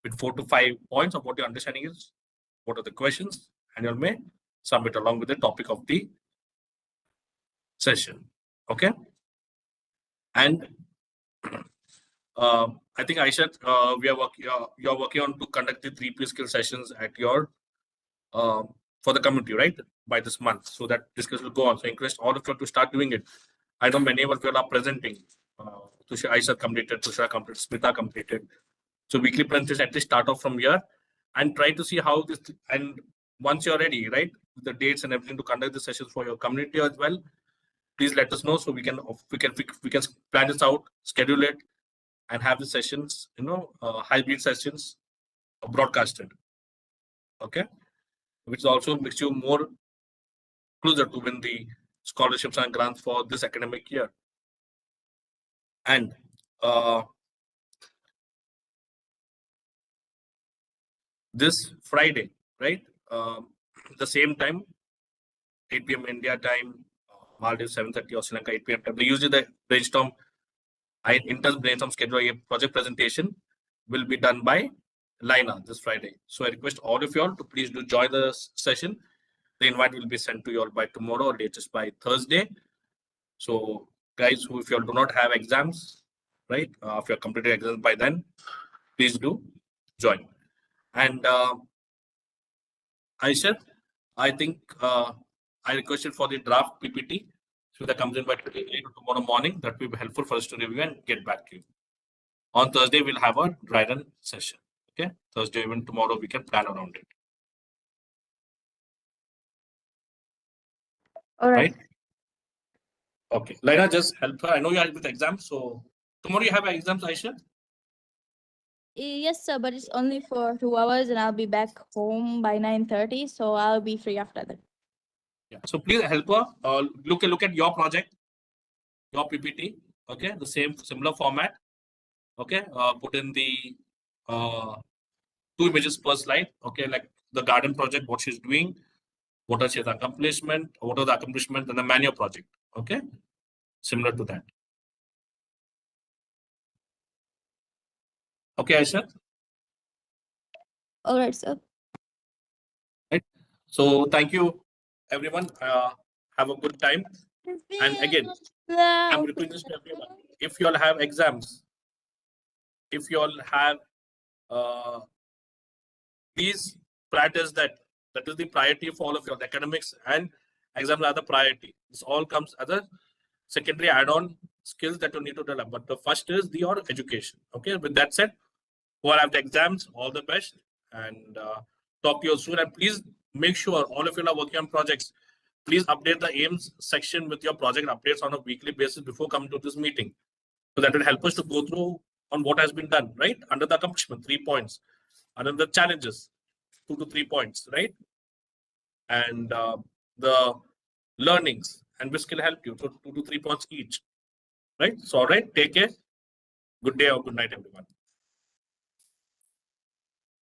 with 4 to 5 points of what your understanding is, what are the questions, and you may submit along with the topic of the session. Okay. And I think Aisha, we are working. You're working on to conduct the 3P skill sessions at your for the community, right? By this month, so that discussion will go on. So encourage all of you to start doing it. I know many of you are presenting. Aisha completed, Tushar completed, Smita completed. So weekly presentation at least start off from here and try to see how this. And once you're ready, right, with the dates and everything to conduct the sessions for your community as well, please let us know so we can plan this out, schedule it, and have the sessions, hybrid sessions broadcasted. Okay, which also makes you more closer to win the scholarships and grants for this academic year. And this Friday, right, the same time, 8 p.m. India time, Maldives 7:30 or Sri Lanka 8 p.m. time. They usually the brainstorm, intense brainstorm schedule a project presentation will be done by Lina this Friday. So I request all of you all to please do join the session The invite will be sent to you all by tomorrow or latest by Thursday. So guys, if you all do not have exams, right, if you are completed exams by then, please do join. And Aisha, I think I requested for the draft PPT. So that comes in by today or tomorrow morning. That will be helpful for us to review and get back to you. On Thursday, we'll have a dry run session. Okay, Thursday, even tomorrow, we can plan around it. All right. Right? Okay, Laina, just help her. I know you are with exams, so tomorrow you have exams, Aisha. Yes, sir, but it's only for 2 hours, and I'll be back home by 9:30, so I'll be free after that. Yeah. So please help her. Look at your project, your PPT. Okay, the similar format. Okay, put in the 2 images per slide. Okay, like the garden project, what she's doing, what are the accomplishment, and the manual project. Okay, similar to that. Okay, Aisha. All right, sir. Right. So thank you, everyone. Have a good time. And again, I'm repeating this to everyone. If you all have exams, if you all have, please prioritize that. That is the priority for all of you. The academics and exams are the priority. This all comes as a secondary add-on skills that you need to develop. But the first is your education. Okay. With that said, who have the exams, all the best, and talk to you soon. And please make sure all of you are working on projects. Please update the aims section with your project updates on a weekly basis before coming to this meeting. So that will help us to go through on what has been done, right? Under the accomplishment, 3 points. Under the challenges, 2 to 3 points, right? And the learnings, and which can help you. So 2 to 3 points each, right? So, all right, take care. Good day or good night, everyone.